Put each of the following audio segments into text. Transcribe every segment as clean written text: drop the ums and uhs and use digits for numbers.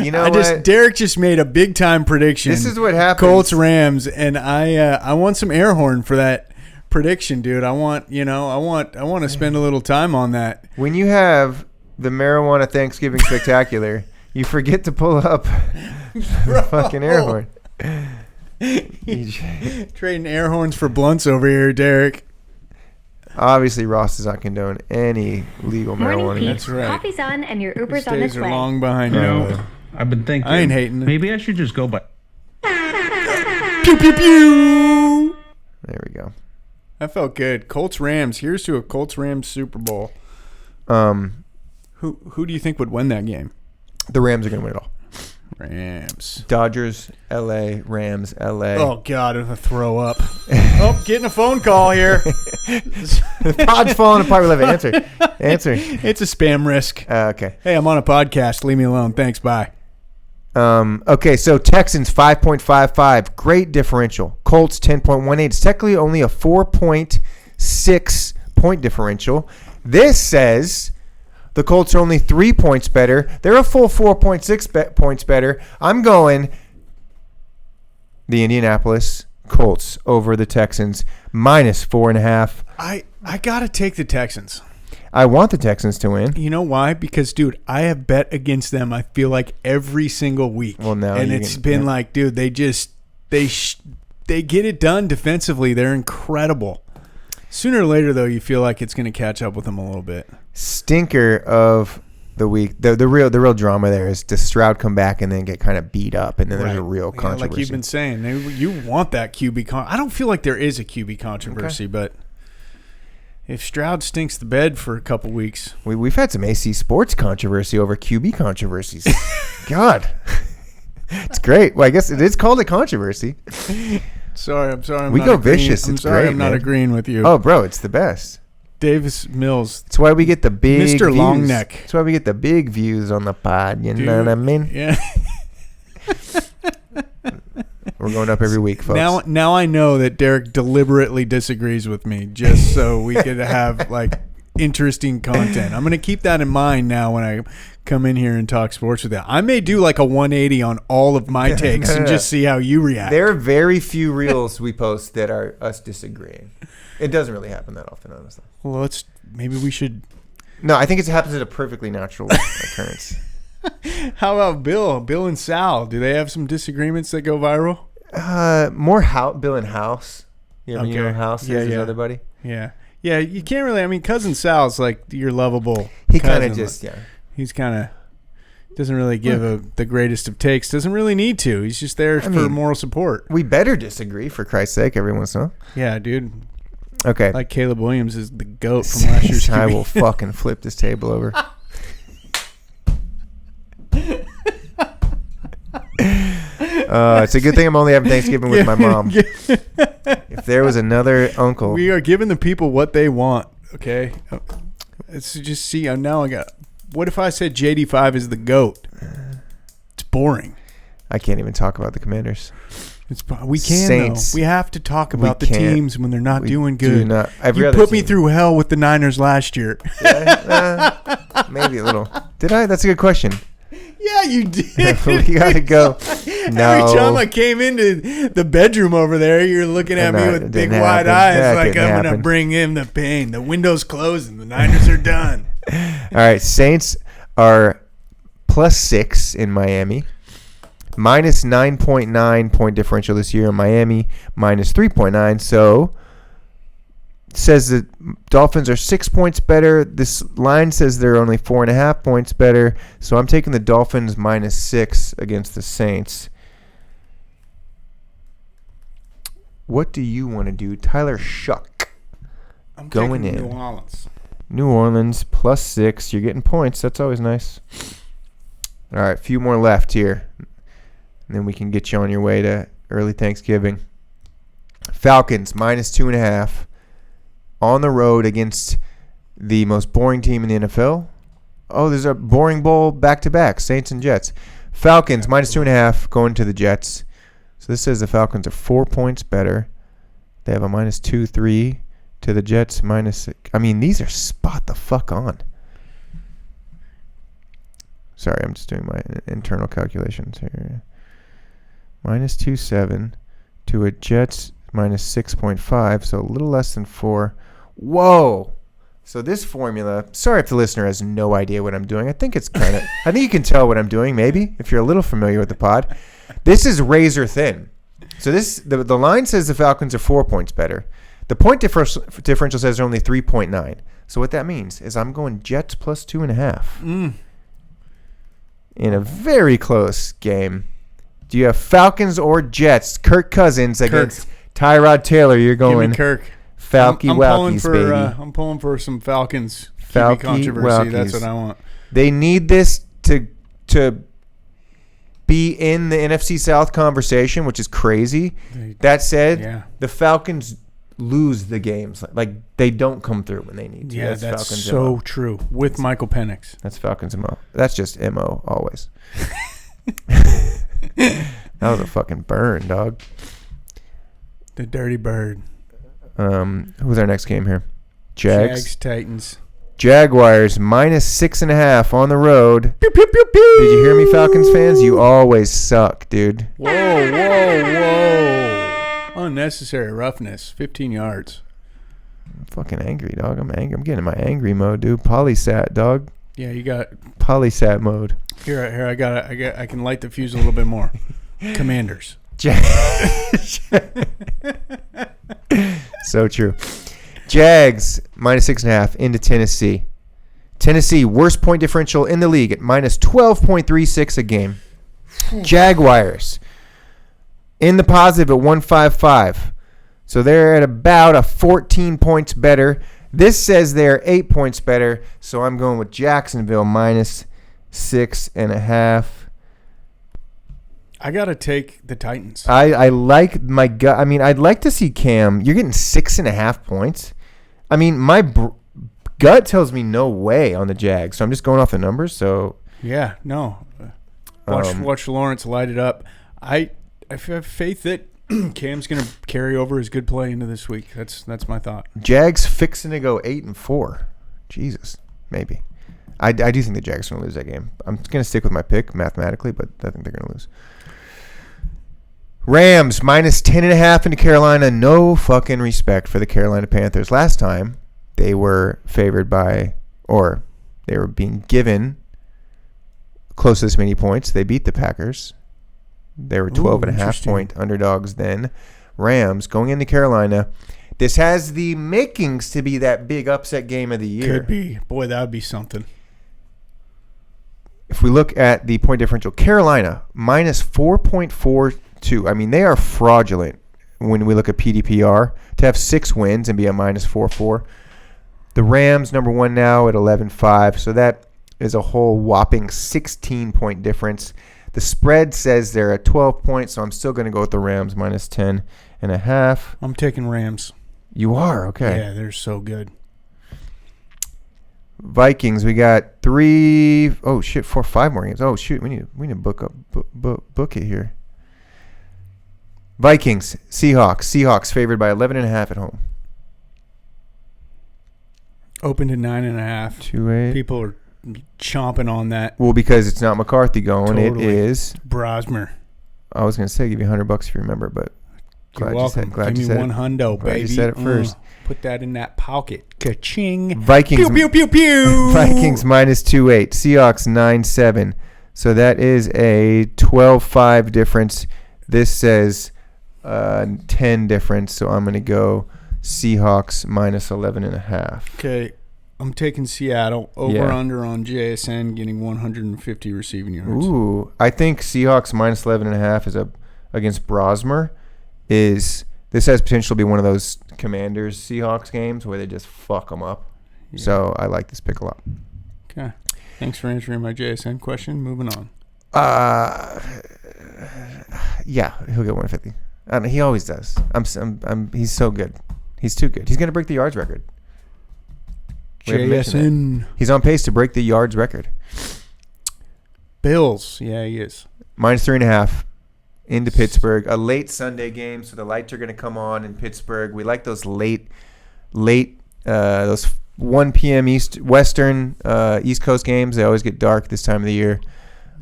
You know what? Derek just made a big time prediction. This is what happens. Colts Rams, and I want some air horn for that prediction, dude. I want to spend a little time on that. When you have the marijuana Thanksgiving spectacular, you forget to pull up the fucking air horn. Trading air horns for blunts over here, Derek. Obviously, Ross does not condone any legal marijuana. That's right. Coffee's on and your Uber's on its way. Days are long behind you. I've been thinking. I ain't hating. Maybe I should just go by. Pew pew pew. There we go. That felt good. Colts Rams. Here's to a Colts Rams Super Bowl. Who do you think would win that game? The Rams are going to win it all. Rams. Dodgers, L.A., Rams, L.A. Oh, God, I'm going to throw up. Oh, getting a phone call here. The pod's falling apart. We love it. Answer. It's a spam risk. Okay. Hey, I'm on a podcast. Leave me alone. Thanks. Bye. Okay, so Texans 5.55. Great differential. Colts 10.18. It's technically only a 4.6 point differential. This says the Colts are only 3 points better. They're a full 4.6 points better. I'm going the Indianapolis Colts over the Texans minus 4.5. I got to take the Texans. I want the Texans to win. You know why? Because, dude, I have bet against them, I feel like, every single week. Well, now and it's been like, dude, they get it done defensively. They're incredible. Sooner or later, though, you feel like it's going to catch up with them a little bit. Stinker of the week. The real drama there is does Stroud come back and then get kind of beat up, and then there's a real controversy. Like you've been saying, you want that QB. I don't feel like there is a QB controversy, but if Stroud stinks the bed for a couple weeks. We've had some AC Sports controversy over QB controversies. God. It's great. Well, I guess it is called a controverscy. Sorry, I'm sorry. We go vicious. It's great. I'm not agreeing with you. Oh, bro, it's the best. Davis Mills. That's why we get the big Mr. views. Longneck. That's why we get the big views on the pod. You know what I mean? Yeah. We're going up every week, folks. Now I know that Derek deliberately disagrees with me just so we could have like interesting content. I'm going to keep that in mind now when I come in here and talk sports with you. I may do like a 180 on all of my takes and just see how you react. There are very few reels we post that are us disagreeing. It doesn't really happen that often, honestly. Well, maybe we should. No, I think it happens at a perfectly natural occurrence. How about Bill and Sal? Do they have some disagreements that go viral? More Bill and House. You ever know House? Yeah, his other buddy. Yeah. Yeah, you can't really. I mean, Cousin Sal's like your lovable. He kind of just He's kind of doesn't really give the greatest of takes. Doesn't really need to. He's just there for moral support. We better disagree for Christ's sake every once in a while. Yeah, dude. Okay. Like Caleb Williams is the GOAT from last year's QB. I will fucking flip this table over. It's a good thing I'm only having Thanksgiving with my mom. If there was another uncle. We are giving the people what they want, okay? It's just, see, now I got, what if I said JD5 is the GOAT? It's boring. I can't even talk about the Commanders. We can, Saints. Though. We have to talk about the teams when they're not doing good. You put me through hell with the Niners last year. Maybe a little. Did I? That's a good question. Yeah, you did. We got to go. No. Every time I came into the bedroom over there, you're looking at me with big wide eyes like I'm going to bring in the pain. The window's closing. The Niners are done. All right. Saints are +6 in Miami. Minus 9.9 point differential this year in Miami. Minus 3.9. So it says that Dolphins are 6 points better. This line says they're only 4.5 points better. So I'm taking the Dolphins -6 against the Saints. What do you want to do, Tyler Shuck? I'm going taking in. New Orleans. New Orleans +6. You're getting points. That's always nice. All right, a few more left here. And then we can get you on your way to early Thanksgiving. Falcons -2.5 on the road against the most boring team in the NFL. Oh, there's a boring bowl back-to-back, Saints and Jets. Falcons -2.5 going to the Jets. So this says the Falcons are 4 points better. They have a -2-3 to the Jets -6. I mean, these are spot the fuck on. Sorry, I'm just doing my internal calculations here. Minus 2.7 to a Jets minus 6.5, so a little less than 4. Whoa! So this formula, sorry if the listener has no idea what I'm doing. I think you can tell what I'm doing, maybe, if you're a little familiar with the pod. This is razor thin. So the line says the Falcons are 4 points better. The point differential says they're only 3.9. So what that means is I'm going Jets plus 2.5 in a very close game. Do you have Falcons or Jets? Kirk Cousins against Tyrod Taylor. You're going Give me Kirk. Falky Walkies, baby. I'm pulling for some Falcons Falky controversy. Walkies. That's what I want. They need this to be in the NFC South conversation, which is crazy. That said, the Falcons lose the games. Like, they don't come through when they need to. Yeah, that's Falcons so MO. true. With Michael Penix. That's Falcons MO. That's just MO always. That was a fucking burn, dog. The dirty bird. Who's our next game here? Jags, Titans. Jaguars minus 6.5 on the road. Pew, pew, pew, pew. Did you hear me, Falcons fans? You always suck, dude. Whoa. Unnecessary roughness. 15 yards. I'm fucking angry, dog. I'm angry. I'm getting in my angry mode, dude. Polysat, dog. Yeah, you got Polysat mode. Here. I can light the fuse a little bit more. Commanders. So true. Jags minus 6.5 into Tennessee. Tennessee, worst point differential in the league at minus 12.36 a game. Jaguars in the positive at 155. So they're at about a 14 points better. This says they're 8 points better. So I'm going with Jacksonville minus 6.5. I got to take the Titans. I like my gut. I mean, I'd like to see Cam. You're getting 6.5 points. I mean, my gut tells me no way on the Jags. So I'm just going off the numbers. So yeah, no. Watch Lawrence light it up. I have faith that Cam's going to carry over his good play into this week. That's my thought. Jags fixing to go 8-4. Jesus, maybe. I do think the Jags are going to lose that game. I'm going to stick with my pick mathematically, but I think they're going to lose. Rams minus 10.5 into Carolina. No fucking respect for the Carolina Panthers. Last time they were favored by, or they were being given close to this many points. They beat the Packers. They were 12.5 point underdogs then. Rams going into Carolina. This has the makings to be that big upset game of the year. Could be. Boy, that would be something. If we look at the point differential, Carolina minus 4.42. I mean, they are fraudulent when we look at PDPR to have 6 wins and be a minus 4.4. The Rams, number 1 now at 11.5. So that is a whole whopping 16-point difference. The spread says they're at 12 points, so I'm still going to go with the Rams minus 10.5. I'm taking Rams. You are? Okay. Yeah, they're so good. Vikings, we got 5 more games. Oh shoot, we need to book it here. Vikings, Seahawks favored by 11.5 at home. Open to 9.5. 2-8. People are chomping on that. Well, because it's not McCarthy going, Totally. It is Brosmer. I was gonna say give you $100 if you remember, but You're welcome. Give me one hundo, baby. You said it first. Put that in that pocket. Ka-ching. Vikings. Pew, pew, pew, pew. Vikings minus 2.8. Seahawks 9.7. So that is a 12.5 difference. This says 10 difference. So I'm going to go Seahawks minus 11.5. Okay. I'm taking Seattle. Over-under on JSN getting 150 receiving yards. Ooh. I think Seahawks minus 11.5 is against Brosmer. This has potential to be one of those Commanders Seahawks games where they just fuck them up. Yeah. So I like this pick a lot. Okay. Thanks for answering my JSN question. Moving on. Yeah, he'll get 150. He always does. He's so good. He's too good. He's going to break the yards record. JSN. He's on pace to break the yards record. Bills. Yeah, he is. Minus 3.5. Into Pittsburgh, a late Sunday game, so the lights are going to come on in Pittsburgh. We like those late 1 p.m. Western East Coast games. They always get dark this time of the year.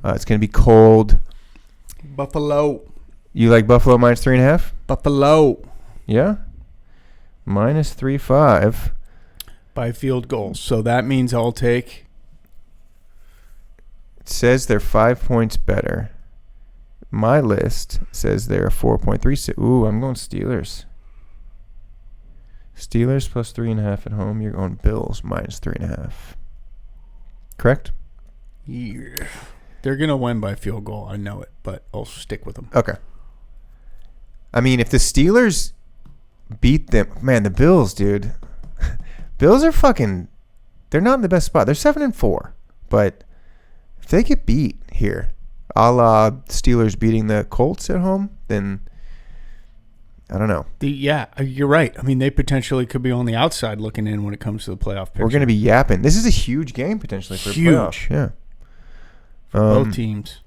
It's going to be cold. Buffalo. You like Buffalo minus 3.5? Buffalo. Yeah? Minus 3.5. By field goals. So that means I'll take. It says they're 5 points better. My list says they're 4.36. Ooh, I'm going Steelers. Steelers plus 3.5 at home. You're going Bills minus 3.5. Correct? Yeah. They're going to win by field goal. I know it, but I'll stick with them. Okay. I mean, if the Steelers beat them, man, the Bills, dude. Bills are fucking. They're not in the best spot. They're 7-4, but if they get beat here, a la Steelers beating the Colts at home, then I don't know. Yeah, you're right. I mean, they potentially could be on the outside looking in when it comes to the playoff picture. We're going to be yapping. This is a huge game potentially for huge. playoff. Yeah. Both teams.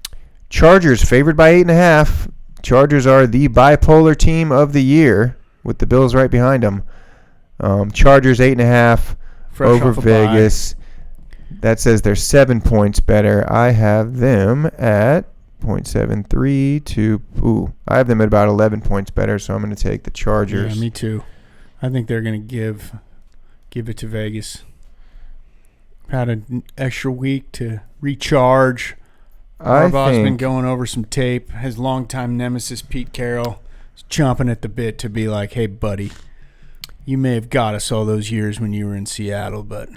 Chargers favored by 8.5. Chargers are the bipolar team of the year with the Bills right behind them. Chargers 8.5 over Vegas. That says they're 7 points better. I have them at 0.73 to. I have them at about 11 points better. So I'm going to take the Chargers. Yeah, me too. I think they're going to give it to Vegas. Had an extra week to recharge. Harbaugh's been going over some tape. His longtime nemesis Pete Carroll is chomping at the bit to be like, "Hey, buddy, you may have got us all those years when you were in Seattle, but."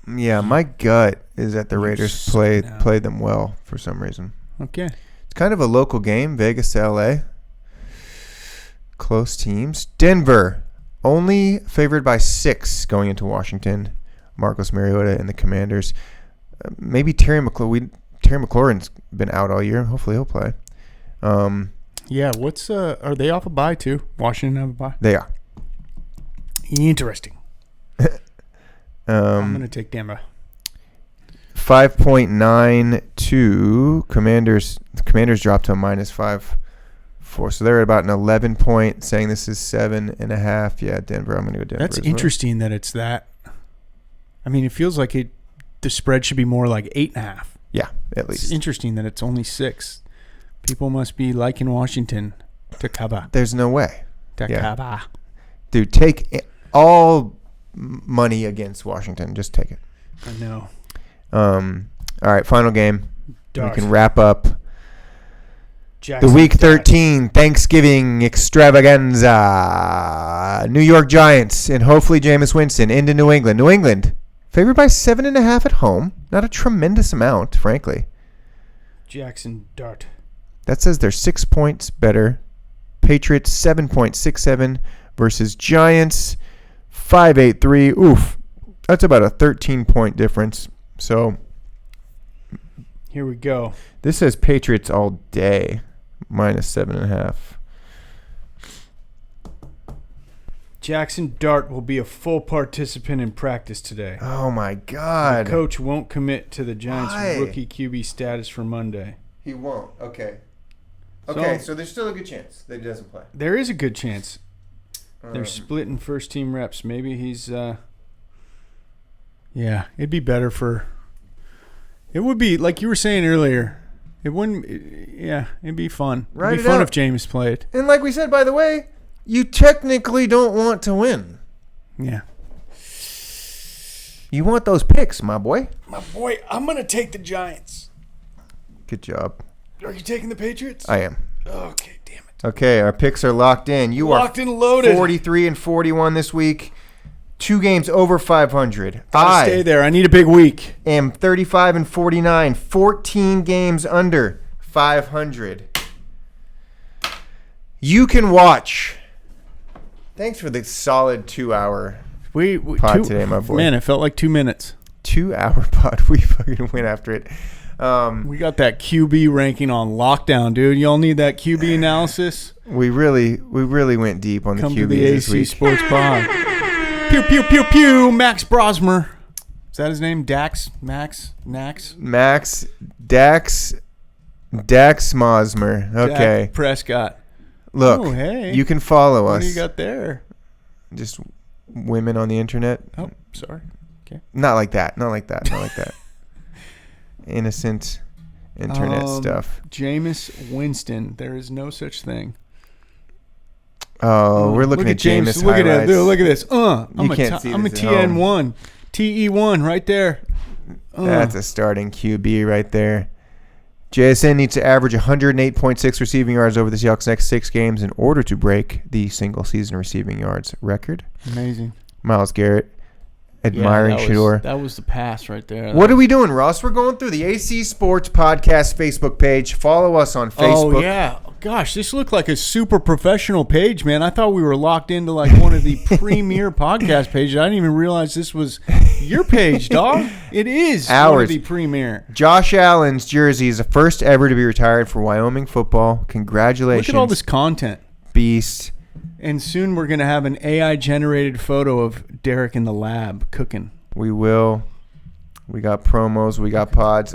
Yeah, my gut is that the Raiders played them well for some reason. Okay. It's kind of a local game, Vegas to LA. Close teams. Denver, only favored by 6 going into Washington. Marcus Mariota and the Commanders. Maybe Terry McLaurin's been out all year. Hopefully he'll play. Yeah, are they off a bye too? Washington have a bye? They are. Interesting. I'm going to take Denver. 5.92 Commanders. The Commanders dropped to a minus 5.4. So they're at about an 11 point, saying this is 7.5. Yeah, Denver. I'm going to go Denver. That's interesting that it's that. I mean, it feels like the spread should be more like 8.5. Yeah, at least. It's interesting that it's only 6. People must be liking Washington to cover. There's no way. Cover. Dude, take all money against Washington. Just take it. I know. All right, final game. Dark. We can wrap up Jackson the Week 13 Thanksgiving Extravaganza. New York Giants and hopefully Jameis Winston into New England. New England favored by 7.5 at home. Not a tremendous amount, frankly. Jackson Dart. That says they're 6 points better. Patriots 7.67 versus Giants 5.83. Oof. That's about a 13-point difference. So here we go. This says Patriots all day, minus 7.5. Jackson Dart will be a full participant in practice today. Oh, my God. The coach won't commit to the Giants' Why? rookie QB status for Monday. He won't. Okay. Okay, So there's still a good chance that he doesn't play. There is a good chance. They're splitting first-team reps. Maybe he's yeah, it'd be better for – it would be, like you were saying earlier, it wouldn't – yeah, it'd be fun. Write It'd it be fun out. if James played. And like we said, by the way, you technically don't want to win. Yeah. You want those picks, my boy. My boy, I'm going to take the Giants. Good job. Are you taking the Patriots? I am. Okay, damn it. Okay, our picks are locked in. You Locked are and loaded. 43 and 41 this week. 2 games over 500. Gotta stay there. I need a big week. Am 35 and 49. 14 games under 500. You can watch. Thanks for the solid 2-hour We pod today, my boy. Man, it felt like 2 minutes. 2-hour pod. We fucking went after it. We got that QB ranking on lockdown, dude. Y'all need that QB analysis? We really went deep on Come the to QBs the this AC week. Sports Pod. Pew, pew, pew, pew. Max Brosmer. Is that his name? Dax? Max? Nax? Max Dax Mosmer. Okay. Dak Prescott. Look, Oh, hey. you can follow What us. do you got there? Just women on the internet. Oh, sorry. Okay. Not like that. Innocent internet stuff. Jameis Winston. There is no such thing. Oh, we're looking at Jameis Look highlights. at that. Look at this. I'm I'm a TN1. TE1 right there. That's a starting QB right there. JSN needs to average 108.6 receiving yards over the Seahawks' next 6 games in order to break the single-season receiving yards record. Amazing. Myles Garrett, admiring Shador. That was the pass right there. What are we doing, Ross? We're going through the AC Sports Podcast Facebook page. Follow us on Facebook. Oh, yeah. Gosh, this looked like a super professional page, man. I thought we were locked into like one of the premier podcast pages. I didn't even realize this was your page, dog. It is one of the premier. Josh Allen's jersey is the first ever to be retired for Wyoming football. Congratulations. Look at all this content. Beast. And soon we're going to have an AI-generated photo of Derek in the lab cooking. We will. We got promos. We got pods.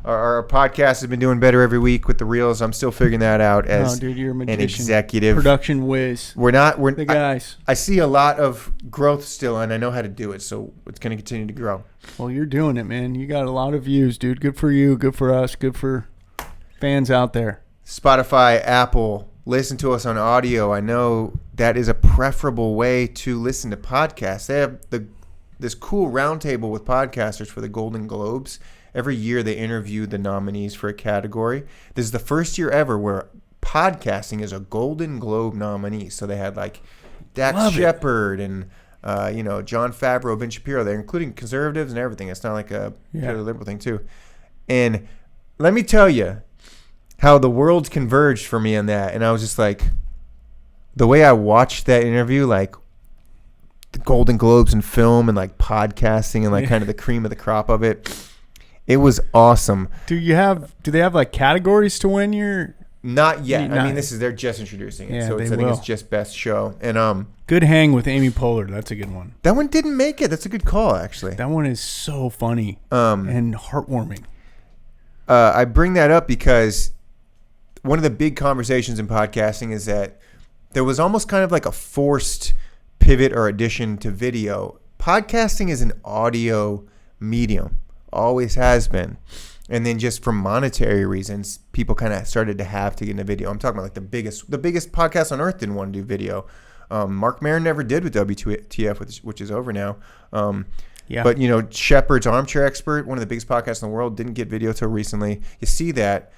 Our podcast has been doing better every week with the reels. I'm still figuring that out as you're a magician. an executive. Production whiz. We're the guys. I see a lot of growth still, and I know how to do it, so it's going to continue to grow. Well, you're doing it, man. You got a lot of views, dude. Good for you. Good for us. Good for fans out there. Spotify, Apple, listen to us on audio. I know that is a preferable way to listen to podcasts. They have this cool roundtable with podcasters for the Golden Globes. Every year they interview the nominees for a category. This is the first year ever where podcasting is a Golden Globe nominee. So they had like Dax Shepard and John Favreau, Ben Shapiro. They're including conservatives and everything. It's not like a purely liberal thing too. And let me tell you how the worlds converged for me on that. And I was just like, the way I watched that interview, like the Golden Globes and film and like podcasting and like kind of the cream of the crop of it. It was awesome. Do they have like categories to win your? Not yet. I mean, they're just introducing it, so I think it's just best show. And good hang with Amy Poehler. That's a good one. That one didn't make it. That's a good call, actually. That one is so funny and heartwarming. I bring that up because one of the big conversations in podcasting is that there was almost kind of like a forced pivot or addition to video. Podcasting is an audio medium. Always has been. And then just for monetary reasons, people kind of started to have to get into video. I'm talking about like the biggest podcast on earth didn't want to do video. Mark Maron never did with WTF, which is over now. But, Shepard's Armchair Expert, one of the biggest podcasts in the world, didn't get video till recently. You see that.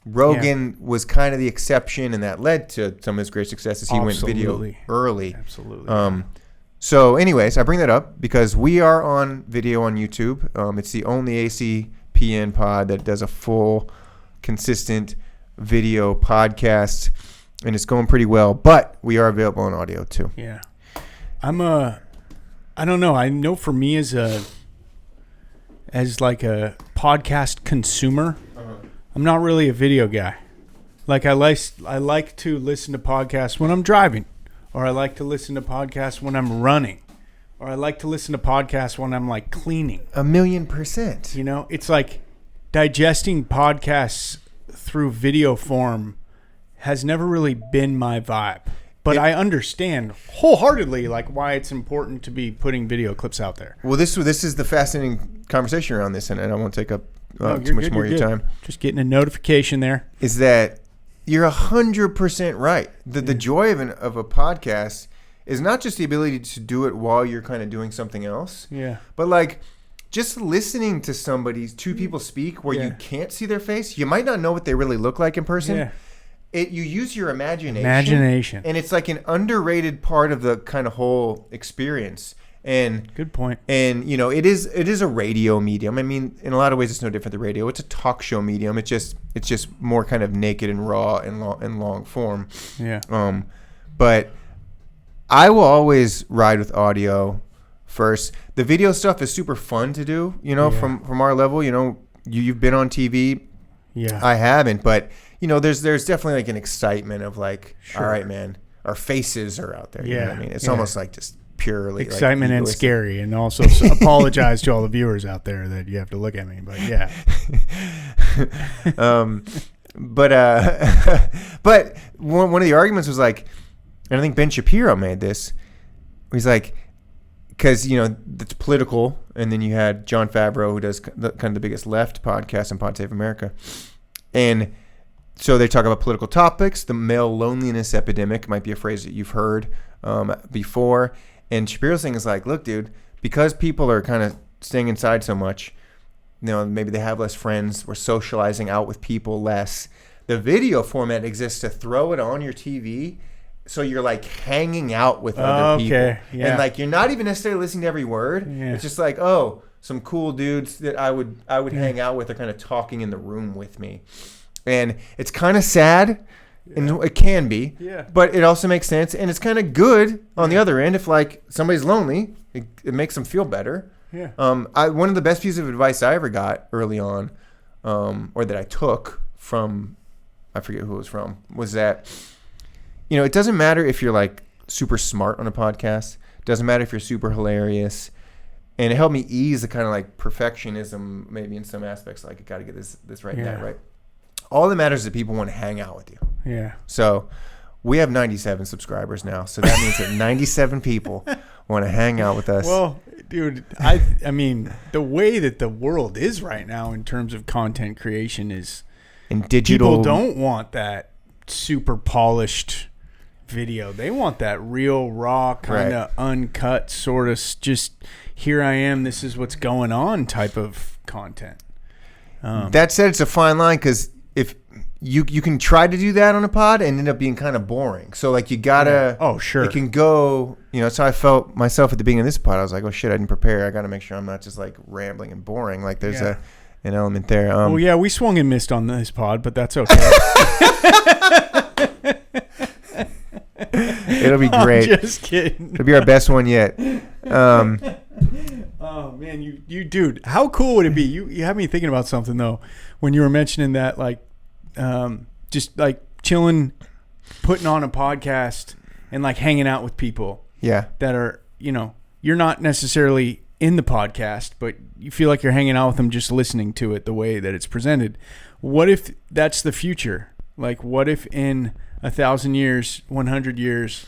Rogan was kind of the exception, and that led to some of his great successes. He went video early. Absolutely. So anyways, I bring that up because we are on video on YouTube. It's the only ACPN pod that does a full, consistent video podcast, and it's going pretty well. But we are available on audio too. Yeah. I don't know. I know for me as like a podcast consumer, I'm not really a video guy. Like I like to listen to podcasts when I'm driving. Or I like to listen to podcasts when I'm running. Or I like to listen to podcasts when I'm like cleaning. 1,000,000%. It's like digesting podcasts through video form has never really been my vibe. But I understand wholeheartedly like why it's important to be putting video clips out there. Well, this is the fascinating conversation around this, and I won't take up too much more of your time. Just getting a notification there. Is that you're 100% right. The joy of a podcast is not just the ability to do it while you're kind of doing something else. Yeah. But like just listening to two people speak where you can't see their face. You might not know what they really look like in person. Yeah. You use your imagination. And it's like an underrated part of the kind of whole experience. And good point. And it is a radio medium. I mean, in a lot of ways, it's no different than radio. It's a talk show medium. It's just more kind of naked and raw and long form. Yeah. But I will always ride with audio first. The video stuff is super fun to do. From our level. You've been on TV. Yeah. I haven't, but there's definitely like an excitement of like, all right, man, our faces are out there. Yeah. You know what I mean? It's almost like just purely excitement like and scary, and also apologize to all the viewers out there that you have to look at me, but yeah. But one of the arguments was like, and I think Ben Shapiro made this, he's like, because, you know, it's political. And then you had John Favreau, who does kind of the biggest left podcast in Pod Save America. And so they talk about political topics. The male loneliness epidemic might be a phrase that you've heard before. And Shapiro's thing is like, look, dude, because people are kind of staying inside so much, you know, maybe they have less friends, we're socializing out with people less. The video format exists to throw it on your TV, so you're like hanging out with other people. Yeah. And like you're not even necessarily listening to every word. Yeah. It's just like, oh, some cool dudes that I would hang out with are kind of talking in the room with me. And it's kind of sad, and it can be, but it also makes sense, and it's kind of good on the other end if like somebody's lonely, it makes them feel better. Yeah. One of the best pieces of advice I ever got early on, or that I took from, I forget who it was from, was that, you know, it doesn't matter if you're like super smart on a podcast. It doesn't matter if you're super hilarious. And it helped me ease the kind of like perfectionism maybe in some aspects. Like, I got to get this right and that right. All that matters is that people want to hang out with you. Yeah. So we have 97 subscribers now. So that means that 97 people want to hang out with us. Well, dude, I mean, the way that the world is right now in terms of content creation is, and digital. People don't want that super polished video. They want that real, raw, kind of uncut, sort of just here I am, this is what's going on type of content. That said, it's a fine line because if you can try to do that on a pod and end up being kind of boring. So like you gotta. Oh sure. It can go. You know, that's how I felt myself at the beginning of this pod. I was like, oh shit, I didn't prepare. I got to make sure I'm not just like rambling and boring. Like there's an element there. Well, yeah, we swung and missed on this pod, but that's okay. It'll be great. I'm just kidding. It'll be our best one yet. Oh man, you dude, how cool would it be? You had me thinking about something though when you were mentioning that, like, just like chilling, putting on a podcast and like hanging out with people. Yeah. That are, you know, you're not necessarily in the podcast, but you feel like you're hanging out with them just listening to it the way that it's presented. What if that's the future? Like, what if in 1,000 years, 100 years,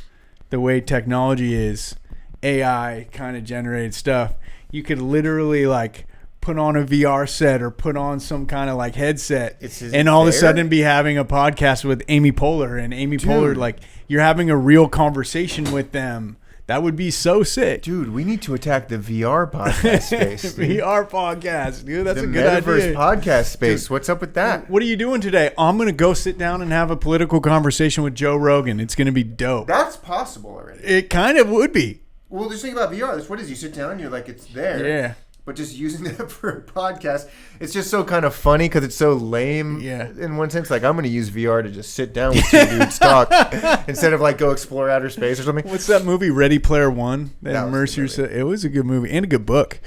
the way technology is, AI kind of generated stuff, you could literally like put on a VR set or put on some kind of like headset and all of a sudden be having a podcast with Amy Poehler, and Amy Poehler, like you're having a real conversation with them. That would be so sick. Dude, we need to attack the VR podcast space. VR podcast, dude. That's a good idea. The metaverse podcast space. Dude, what's up with that? What are you doing today? I'm going to go sit down and have a political conversation with Joe Rogan. It's going to be dope. That's possible already. It kind of would be. Well, just think about VR. That's what it is. You sit down and you're like, it's there. Yeah. But just using that for a podcast, it's just so kind of funny because it's so lame. Yeah. In one sense, like I'm going to use VR to just sit down with two dudes talk instead of like go explore outer space or something. What's that movie, Ready Player One? That immerse yourself. It was a good movie and a good book.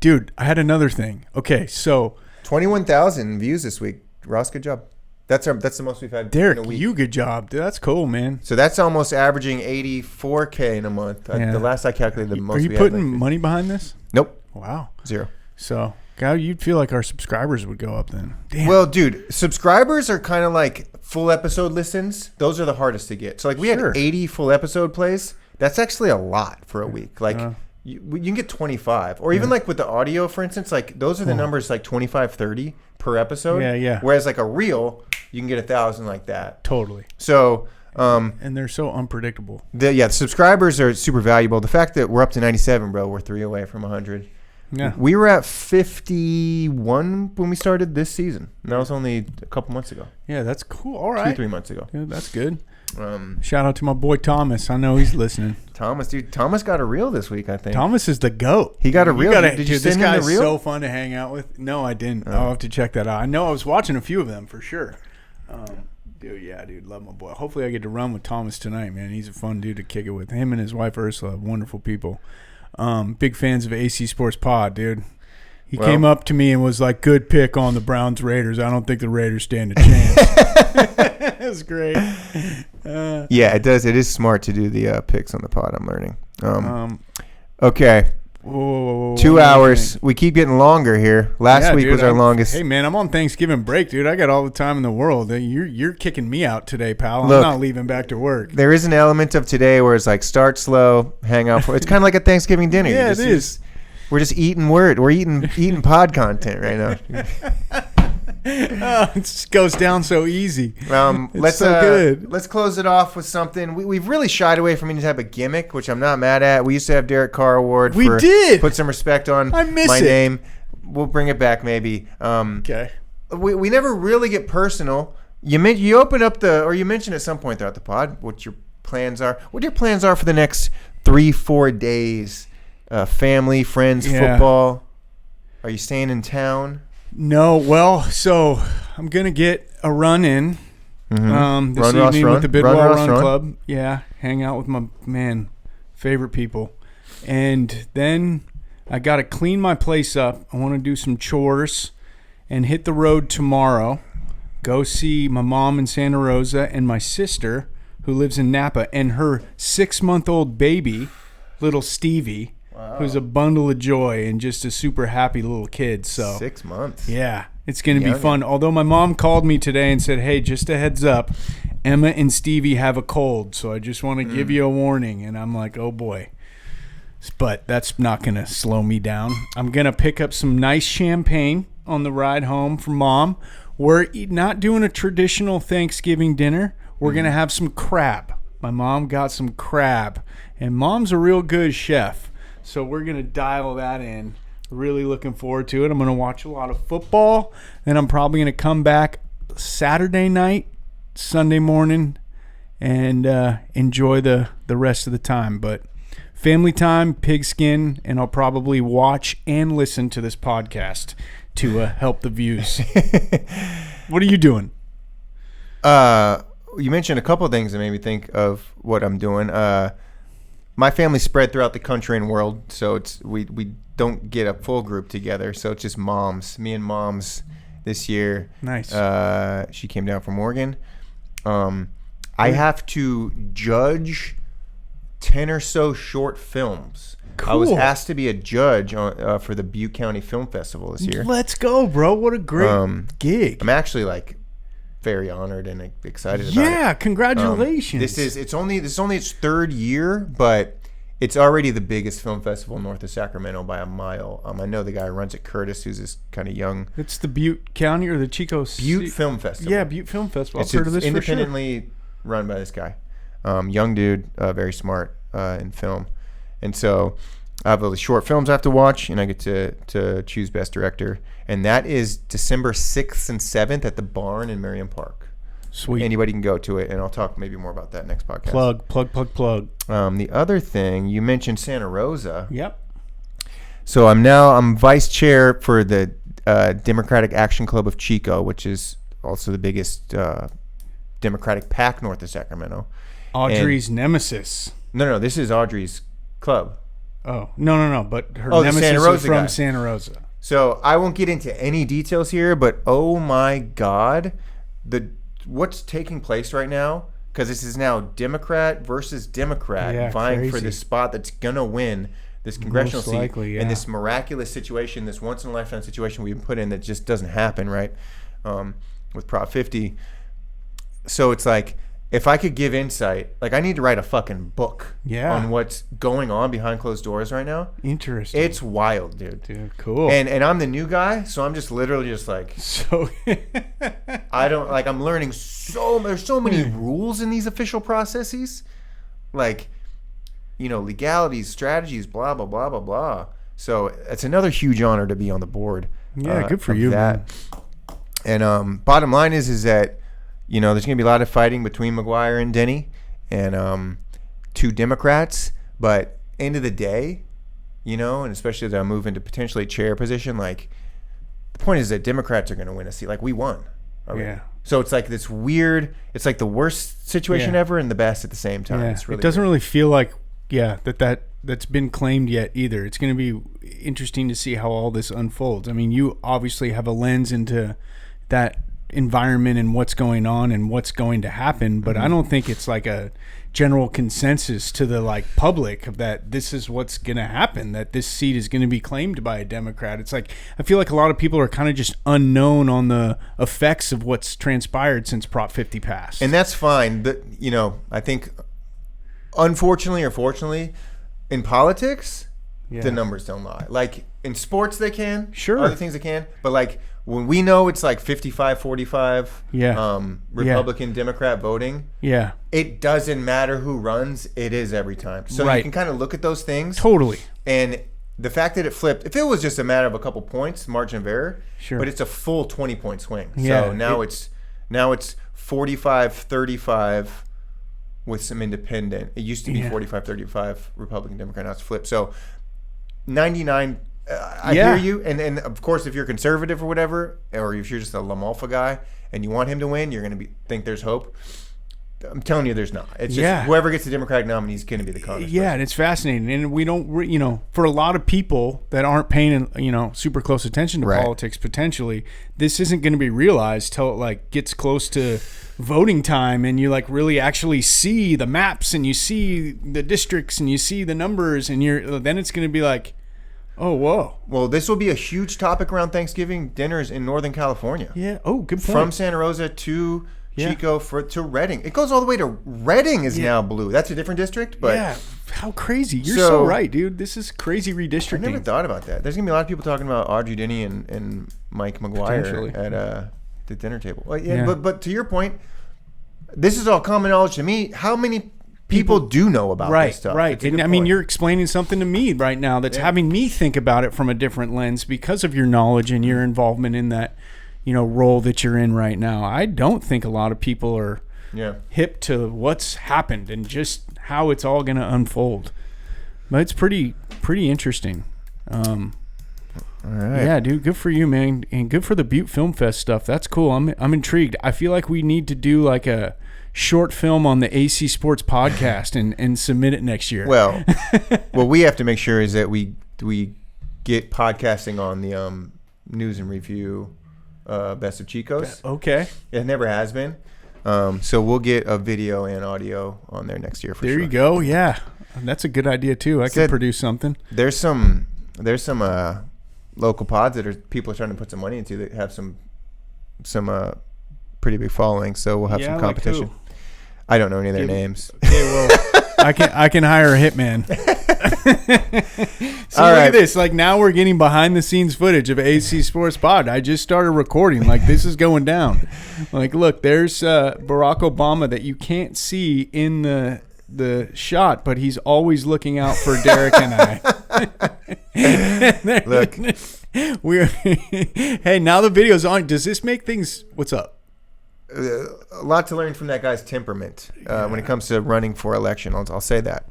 Dude, I had another thing. Okay, so 21,000 views this week. Ross, good job. That's the most we've had. Derek, in a week. you good job. Dude, that's cool, man. So that's almost averaging 84K in a month. Yeah. The last I calculated, the most. Are you putting money behind this? Nope. Wow. 0. So, God, you'd feel like our subscribers would go up then. Damn. Well, dude, subscribers are kind of like full episode listens. Those are the hardest to get. So, like, we had 80 full episode plays. That's actually a lot for a week. Like, you can get 25. Or even, like, with the audio, for instance, like, those are the numbers, like, 25, 30 per episode. Yeah, yeah. Whereas, like, a reel, you can get 1,000 like that. Totally. So... and they're so unpredictable. The subscribers are super valuable. The fact that we're up to 97, bro, we're 3 away from 100. Yeah. We were at 51 when we started this season. And that was only a couple months ago. Yeah, that's cool. All right. 2-3 months ago. Dude, that's good. Shout out to my boy Thomas. I know he's listening. Thomas got a reel this week, I think. Thomas is the GOAT. He got a reel. Did you send him the reel? This guy's so fun to hang out with. No, I didn't. I'll have to check that out. I know I was watching a few of them for sure. Dude, love my boy. Hopefully I get to run with Thomas tonight, man. He's a fun dude to kick it with. Him and his wife Ursula, wonderful people. Big fans of AC Sports Pod, dude. He came up to me and was like, good pick on the Browns Raiders. I don't think the Raiders stand a chance. It was great. Yeah, it does. It is smart to do the picks on the pod, I'm learning. Okay. Whoa. 2 hours. We keep getting longer here. Last week dude, was our longest. Hey, man, I'm on Thanksgiving break, dude. I got all the time in the world. You're kicking me out today, pal. Look, I'm not leaving back to work. There is an element of today where it's like start slow, hang out. It's kind of like a Thanksgiving dinner. Yeah, it is. We're just eating We're eating pod content right now. Oh, it just goes down so easy. Let's so good. Let's close it off with something. We've really shied away from any type of gimmick, which I'm not mad at. We used to have Derek Carr Award. We did. Put some respect on I miss my it. name. We'll bring it back maybe. Okay. We never really get personal. You open up you mentioned at some point throughout the pod what your plans are. What your plans are for the next 3-4 days? Family, friends, football. Are you staying in town? No, well, so I'm gonna get a run in this evening with the Bidwell Run Club. Yeah, hang out with my favorite people, and then I gotta clean my place up. I want to do some chores and hit the road tomorrow. Go see my mom in Santa Rosa and my sister who lives in Napa and her 6-month-old baby, little Stevie. Wow. Who's a bundle of joy and just a super happy little kid. So 6 months. Yeah, it's going to be fun. Although my mom called me today and said, hey, just a heads up, Emma and Stevie have a cold, so I just want to give you a warning. And I'm like, oh, boy. But that's not going to slow me down. I'm going to pick up some nice champagne on the ride home from Mom. We're not doing a traditional Thanksgiving dinner. We're going to have some crab. My mom got some crab, and Mom's a real good chef. So we're going to dial that in. Really looking forward to it. I'm going to watch a lot of football. Then I'm probably going to come back Saturday night, Sunday morning, and enjoy the rest of the time. But family time, pigskin, and I'll probably watch and listen to this podcast to help the views. What are you doing? You mentioned a couple of things that made me think of what I'm doing. My family's spread throughout the country and world, so we don't get a full group together. So it's just moms, me and moms this year. Nice. She came down from Oregon. I have to judge 10 or so short films. Cool. I was asked to be a judge for the Butte County Film Festival this year. Let's go, bro. What a great gig. I'm actually very honored and excited about it. Yeah, congratulations. This is only its third year, but it's already the biggest film festival north of Sacramento by a mile. I know the guy who runs it, Curtis, who's this kind of young. It's the Butte County or the Chico Butte Film Festival. Yeah, Butte Film Festival. I've heard of this independently run by this guy. Young dude, very smart in film. And so I have all the short films I have to watch, and I get to choose Best Director. And that is December 6th and 7th at the Barn in Merriam Park. Sweet. Anybody can go to it, and I'll talk maybe more about that next podcast. Plug. The other thing, you mentioned Santa Rosa. Yep. So I'm vice chair for the Democratic Action Club of Chico, which is also the biggest Democratic PAC north of Sacramento. Audrey's nemesis. No, this is Audrey's club. Oh, no, but her the nemesis Santa Rosa is from guy. Santa Rosa. So I won't get into any details here, but oh my God, what's taking place right now, because this is now Democrat versus Democrat vying for this spot that's going to win this congressional seat. Likely, in this miraculous situation, this once-in-a-lifetime situation we've been put in that just doesn't happen, right, with Prop 50. So it's like, if I could give insight, I need to write a fucking book on what's going on behind closed doors right now. Interesting. It's wild, dude. Dude, cool. And I'm the new guy, so I'm just literally just so I don't I'm learning there's so many rules in these official processes, legalities, strategies, blah blah blah blah blah. So it's another huge honor to be on the board. Yeah, good for you, that. Man. And bottom line is that there's going to be a lot of fighting between McGuire and Denny and two Democrats. But end of the day, and especially as I move into potentially a chair position, the point is that Democrats are going to win a seat. We won. Okay. Yeah. So it's this weird, it's the worst situation ever and the best at the same time. Yeah. It's really it doesn't weird. really feel that's been claimed yet either. It's going to be interesting to see how all this unfolds. I mean, you obviously have a lens into that environment and what's going on and what's going to happen, but I don't think it's like a general consensus to the like public that this is what's going to happen, that this seat is going to be claimed by a Democrat. It's like I feel like a lot of people are kind of just unknown on the effects of what's transpired since Prop 50 passed. And that's fine. I think unfortunately or fortunately in politics, the numbers don't lie. Like in sports they can. Sure. Other things they can. But like when we know it's like 55-45 Republican, Democrat voting, it doesn't matter who runs. It is every time. So you can kind of look at those things. Totally. And the fact that it flipped, if it was just a matter of a couple points, margin of error, but it's a full 20-point swing. Yeah, so now it's 45-35 with some independent. It used to be 45-35 Republican, Democrat. Now it's flipped. So 99... I hear you, and of course, if you're conservative or whatever, or if you're just a Lamalfa guy and you want him to win, you're going to think there's hope. I'm telling you, there's not. It's just whoever gets the Democratic nominee is going to be the Congress. Yeah, and it's fascinating, and we don't, for a lot of people that aren't paying, super close attention to politics, potentially, this isn't going to be realized till it like gets close to voting time, and you like really actually see the maps, and you see the districts, and you see the numbers, and then it's going to be like. Oh, whoa. Well, this will be a huge topic around Thanksgiving dinners in Northern California. Yeah. Oh, good point. From Santa Rosa to Chico to Redding. It goes all the way to Redding is now blue. That's a different district, but... Yeah. How crazy. You're so right, dude. This is crazy redistricting. I never thought about that. There's going to be a lot of people talking about Audrey Denny and Mike McGuire at the dinner table. Well, but to your point, this is all common knowledge to me. How many... People do know about this stuff. Right. And I mean, you're explaining something to me right now that's having me think about it from a different lens because of your knowledge and your involvement in that, role that you're in right now. I don't think a lot of people are hip to what's happened and just how it's all going to unfold. But it's pretty interesting. All right. Yeah, dude. Good for you, man, and good for the Butte Film Fest stuff. That's cool. I'm intrigued. I feel like we need to do like a short film on the AC Sports podcast and submit it next year. Well, what we have to make sure is that we get podcasting on the news and review Best of Chico's. Okay. It never has been. So we'll get a video and audio on there next year for sure. There you go. Yeah. That's a good idea too. I could produce something. There's some local pods that people are starting to put some money into that have some pretty big following, so we'll have some competition. Like who? I don't know any of their names. Okay, well, I can hire a hitman. See, look at this. Like now we're getting behind the scenes footage of AC Sports Pod. I just started recording. Like this is going down. Like look, there's Barack Obama that you can't see in the shot, but he's always looking out for Derek and I. Look, hey, now the video's on. Does this make things? What's up? A lot to learn from that guy's temperament when it comes to running for election. I'll say that.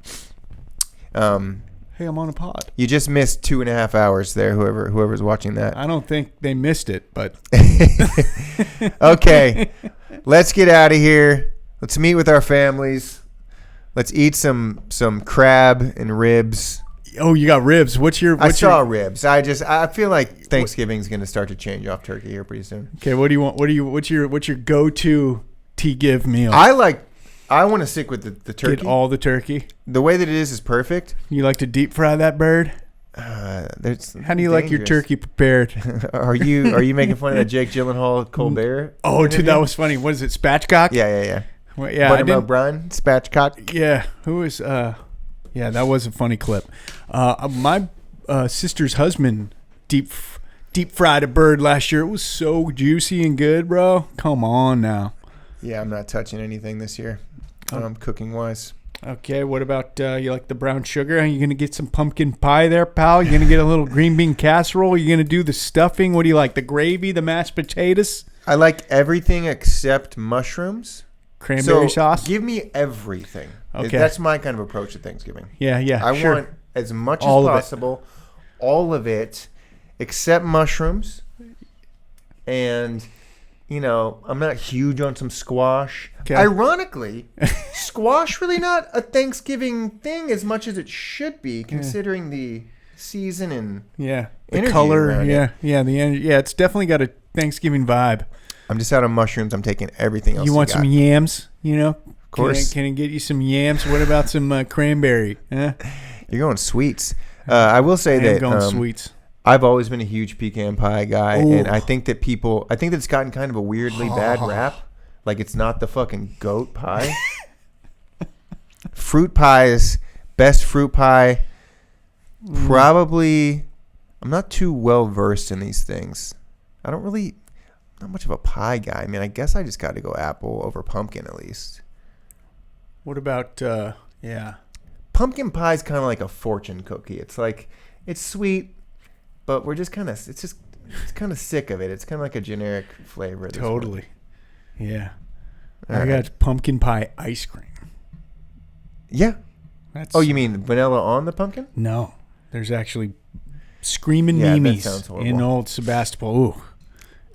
Hey, I'm on a pod. You just missed 2.5 hours there. Whoever's watching that. I don't think they missed it, but okay. Let's get out of here. Let's meet with our families. Let's eat some crab and ribs. Oh, you got ribs. I saw ribs. I feel like Thanksgiving's going to start to change off turkey here pretty soon. Okay, what do you want? What's your go-to T-Give meal? I want to stick with the turkey. Get all the turkey. The way that it is perfect. You like to deep fry that bird? How do you like your turkey prepared? Are you making fun of that Jake Gyllenhaal Colbert? Oh, interview? Dude, that was funny. What is it? Spatchcock? Yeah. Well, yeah, Buttermilk Brun, Spatchcock. Yeah, who is? Yeah, that was a funny clip. My sister's husband deep fried a bird last year. It was so juicy and good, bro. Come on now. Yeah, I'm not touching anything this year. Cooking wise. Okay, what about you like the brown sugar? Are you gonna get some pumpkin pie there, pal? You gonna get a little green bean casserole? You gonna do the stuffing? What do you like? The gravy, the mashed potatoes? I like everything except mushrooms. Cranberry sauce? Give me everything. Okay. That's my kind of approach to Thanksgiving. Yeah. I want as much as possible, all of it, except mushrooms. And, I'm not huge on some squash. Okay. Ironically, squash really not a Thanksgiving thing as much as it should be, considering the season and the color. Yeah, the energy. Yeah, it's definitely got a Thanksgiving vibe. I'm just out of mushrooms. I'm taking everything else. You want got. some yams? You know, of course. Can I get you some yams? What about some cranberry? Huh? You're going sweets. I will say that going sweets. I've always been a huge pecan pie guy, Ooh. and I think that it's gotten kind of a weirdly bad rap. Like it's not the fucking goat pie. Fruit pies, best fruit pie. Probably, I'm not too well versed in these things. Not much of a pie guy. I mean, I guess I just got to go apple over pumpkin at least. What about Pumpkin pie is kind of like a fortune cookie. It's like it's sweet, but it's kind of sick of it. It's kind of like a generic flavor. Totally. Yeah. All I right. got pumpkin pie ice cream. Yeah. That's Oh, you mean vanilla on the pumpkin? No. There's actually screaming Yeah, that memes sounds horrible. in old Sebastopol.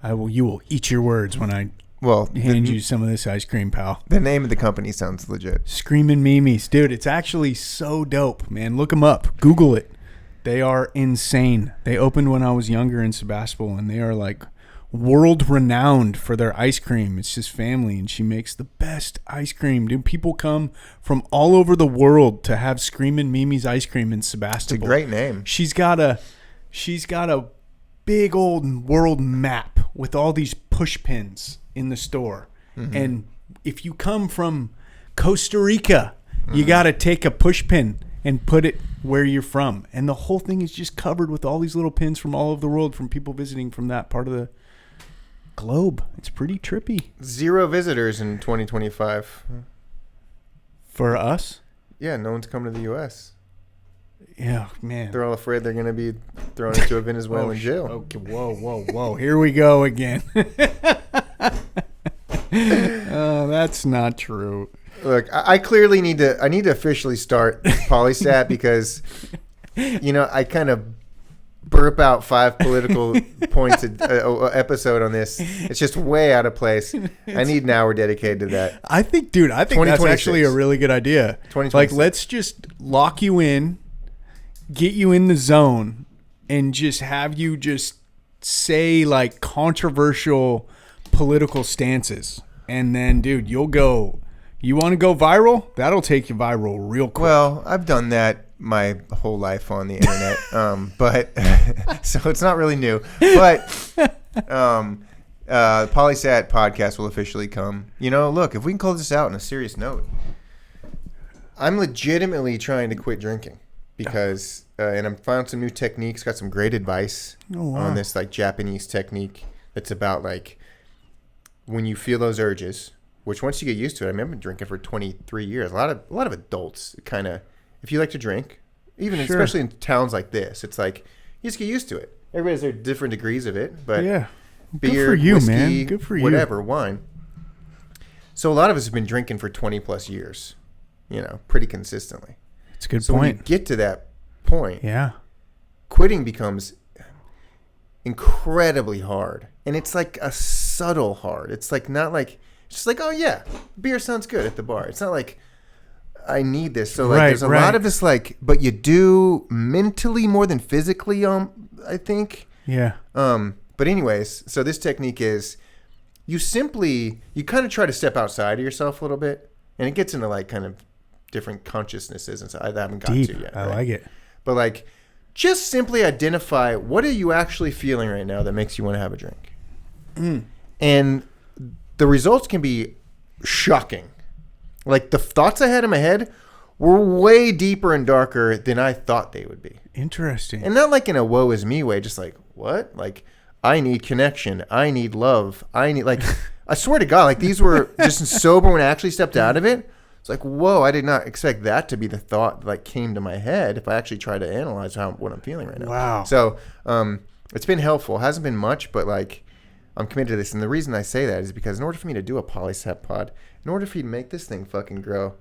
Ooh. You will eat your words when I Well, hand you some of this ice cream, pal. the name of the company sounds legit. Screaming memes. Dude, it's actually so dope, man. Look them up. Google it. They are insane. They opened when I was younger in Sebastopol, and they are like world renowned for their ice cream. It's just family, and she makes the best ice cream. Dude, people come from all over the world to have Screamin' Mimi's ice cream in It's a Sebastopol. great name. She's got a big old world map with all these push pins in the store. Mm-hmm. And if you come from Costa Rica, Mm-hmm. you got to take a push pin and put it where you're from. And the whole thing is just covered with all these little pins from all over the world from people visiting from that part of the globe. It's pretty trippy. 0 visitors in 2025. For us? Yeah, no one's coming to the U.S. Yeah, man. They're all afraid they're going to be thrown into a Venezuelan jail. Okay, whoa. Here we go again. Oh, that's not true. Look, I clearly need to officially start Polystat because, I kind of burp out 5 political points a episode on this. It's just way out of place. I need an hour dedicated to that. I think that's actually a really good idea. 2026. Like, let's just lock you in, get you in the zone, and just have you just say, like, controversial political stances. And then, dude, you'll go... You want to go viral? That'll take you viral real quick. Well, I've done that my whole life on the internet, but so it's not really new. But Polysat podcast will officially come. Look, if we can close this out on a serious note, I'm legitimately trying to quit drinking because, and I've found some new techniques, got some great advice on this like Japanese technique that's about like when you feel those urges. Which once you get used to it, I remember drinking for 23 years. A lot of adults kind of, if you like to drink, even especially in towns like this, it's like you just get used to it. Everybody has their different degrees of it, but yeah, beer, good for you, whiskey, man. Good for you. Whatever, wine. So a lot of us have been drinking for 20 plus years, pretty consistently. It's a good So when you point. get to that point, Yeah, quitting becomes incredibly hard, and it's like a subtle hard. It's like not like. It's just like, oh yeah, beer sounds good at the bar. It's not like I need this. So like, there's a lot of this like, but you do mentally more than physically. I think. yeah. But anyways, so this technique is you kind of try to step outside of yourself a little bit, and it gets into like kind of different consciousnesses and so I haven't got Deep. to yet. I right? like it. But like, just simply identify what are you actually feeling right now that makes you want to have a drink, and the results can be shocking. Like the thoughts I had in my head were way deeper and darker than I thought they would be. Interesting. And not like in a woe is me way, just like, what? Like, I need connection. I need love. I need, like, I swear to God, like these were just sober when I actually stepped out of it. It's like, whoa, I did not expect that to be the thought that like came to my head if I actually tried to analyze what I'm feeling right now. Wow. So it's been helpful. It hasn't been much, but like, I'm committed to this, and the reason I say that is because in order for me to do a Polysat pod, in order for you to make this thing fucking grow,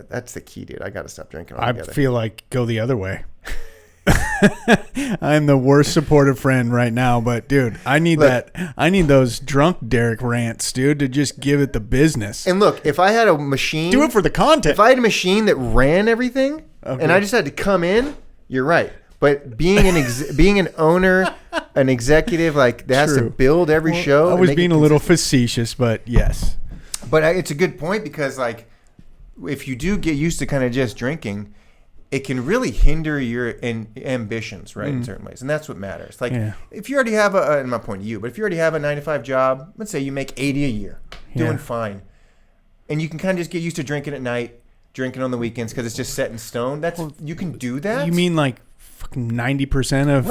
that's the key, dude. I got to stop drinking altogether. I feel like go the other way. I'm the worst supportive friend right now, but dude, I need those drunk Derek rants, dude, to just give it the business. And look, if I had a machine, Do it for the content. If I had a machine that ran everything, Okay. and I just had to come in, you're right. But being an owner an executive that has to build every show. I was being a little facetious, but yes. But it's a good point because if you do get used to kind of just drinking, it can really hinder your ambitions, right, in certain ways. And that's what matters. If you already have I'm not pointing to you, but if you already have a 9-to-5 job, let's say you make $80 a year, doing fine. And you can kind of just get used to drinking at night, drinking on the weekends because it's just set in stone. You can do that. You mean fucking 90% of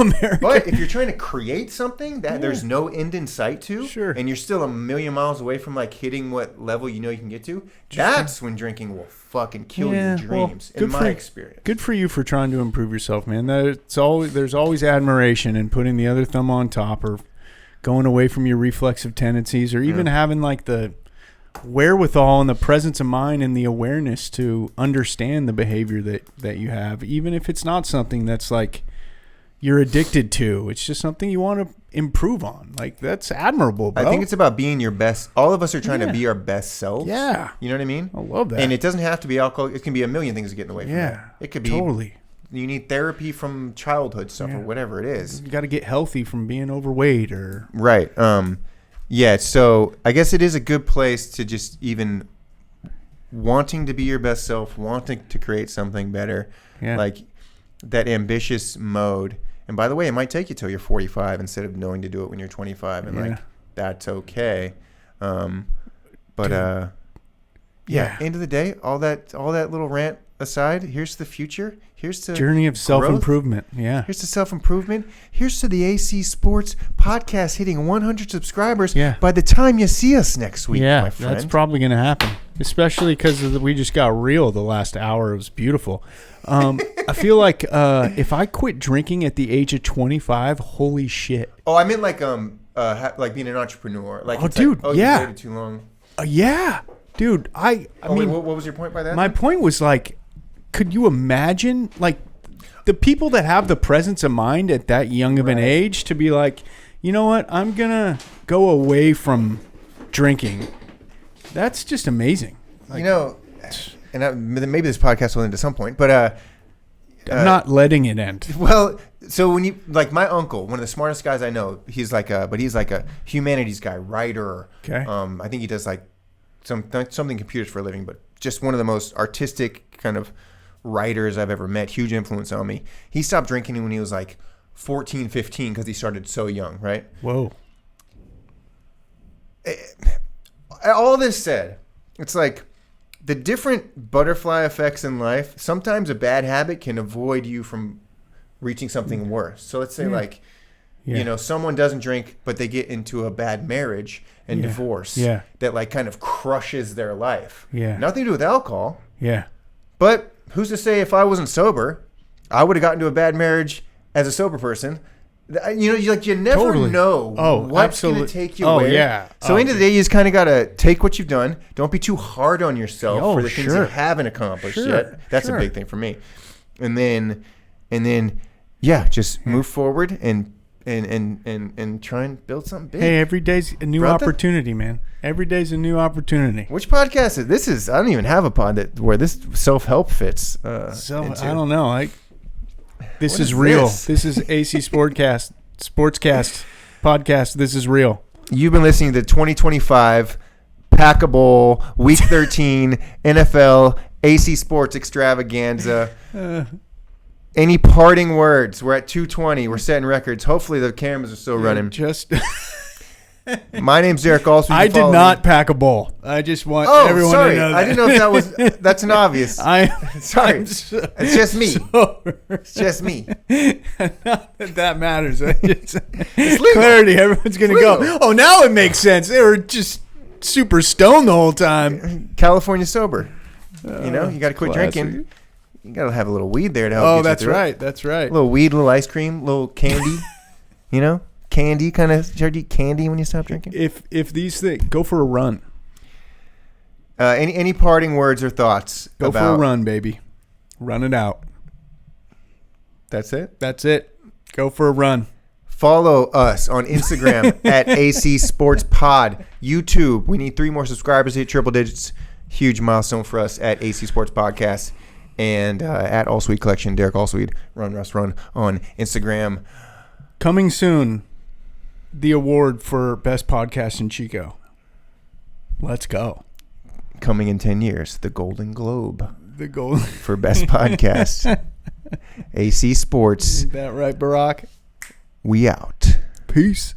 America? But if you're trying to create something that there's no end in sight to, sure, and you're still a million miles away from hitting what level you can get to, that's when drinking will fucking kill your dreams. In my experience, good for you for trying to improve yourself, man. There's always admiration in putting the other thumb on top, or going away from your reflexive tendencies, or even having the wherewithal and the presence of mind and the awareness to understand the behavior that you have, even if it's not something that's you're addicted to. It's just something you want to improve on. That's admirable, bro. I think it's about being your best. All of us are trying to be our best selves. Yeah. You know what I mean? I love that. And it doesn't have to be alcohol. It can be a million things to get away from that. It could be totally. You need therapy from childhood stuff or whatever it is. You got to get healthy from being overweight or right. Yeah, so I guess it is a good place to just even wanting to be your best self, wanting to create something better, that ambitious mode. And by the way, it might take you till you're 45 instead of knowing to do it when you're 25, and that's okay. End of the day, all that little rant aside, here's the future. Here's the journey of self-improvement. Yeah. Here's to self-improvement. Here's to the AC Sports podcast hitting 100 subscribers by the time you see us next week, my friend. That's probably going to happen, especially because we just got real the last hour. It was beautiful. I feel like if I quit drinking at the age of 25, holy shit. Oh, I meant being an entrepreneur. You waited too long. Yeah. Dude, I mean, what was your point by that? My point was could you imagine the people that have the presence of mind at that young of an age to be you know what, I'm going to go away from drinking. That's just amazing. And maybe this podcast will end at some point, but I'm not letting it end. Well, so when you my uncle, one of the smartest guys I know, he's he's a humanities guy, writer. Okay. I think he does something computers for a living, but just one of the most artistic kind of writers I've ever met. Huge influence on me. He stopped drinking when he was 14, 15 because he started so young, right? Whoa. All this said, it's the different butterfly effects in life. Sometimes a bad habit can avoid you from reaching something worse. So let's say someone doesn't drink, but they get into a bad marriage and divorce that kind of crushes their life. Yeah. Nothing to do with alcohol. Yeah. But who's to say if I wasn't sober, I would have gotten into a bad marriage as a sober person. You never know what's going to take you where. Yeah. So end of the day, you just kind of got to take what you've done. Don't be too hard on yourself for the things you haven't accomplished yet. That's a big thing for me. And then just move forward and try and build something big. Hey, every day's a new opportunity, man. Every day's a new opportunity. Which podcast is this? I don't even have a pod where this self-help fits. I don't know. This is real. This is AC Sportscast podcast. This is real. You've been listening to 2025 Packable Week 13 NFL AC Sports Extravaganza. Any parting words? We're at 2:20. We're setting records. Hopefully the cameras are still running. My name's Derek Alsweed. I did not pack a bowl. I just want everyone to know that. I didn't know if that's an obvious. Sorry. It's just me. It's just me. Not that matters. It's clarity. Everyone's going to go, oh, now it makes sense. They were just super stoned the whole time. California sober. You got to quit drinking. You got to have a little weed there to help you that's right. That's right. A little weed, a little ice cream, a little candy. Candy, kind of. Did you eat candy when you stop drinking? If these things, go for a run. Any parting words or thoughts? Go for a run, baby. Run it out. That's it? That's it. Go for a run. Follow us on Instagram at AC Sports Pod. YouTube, we need 3 more subscribers to hit triple digits. Huge milestone for us at AC Sports Podcast. And at All Sweet Collection, Derek Allsweed, Run Russ Run on Instagram. Coming soon, the award for best podcast in Chico. Let's go. Coming in 10 years, the Golden Globe The goal. for best podcast. AC Sports. Is that right, Barack? We out. Peace.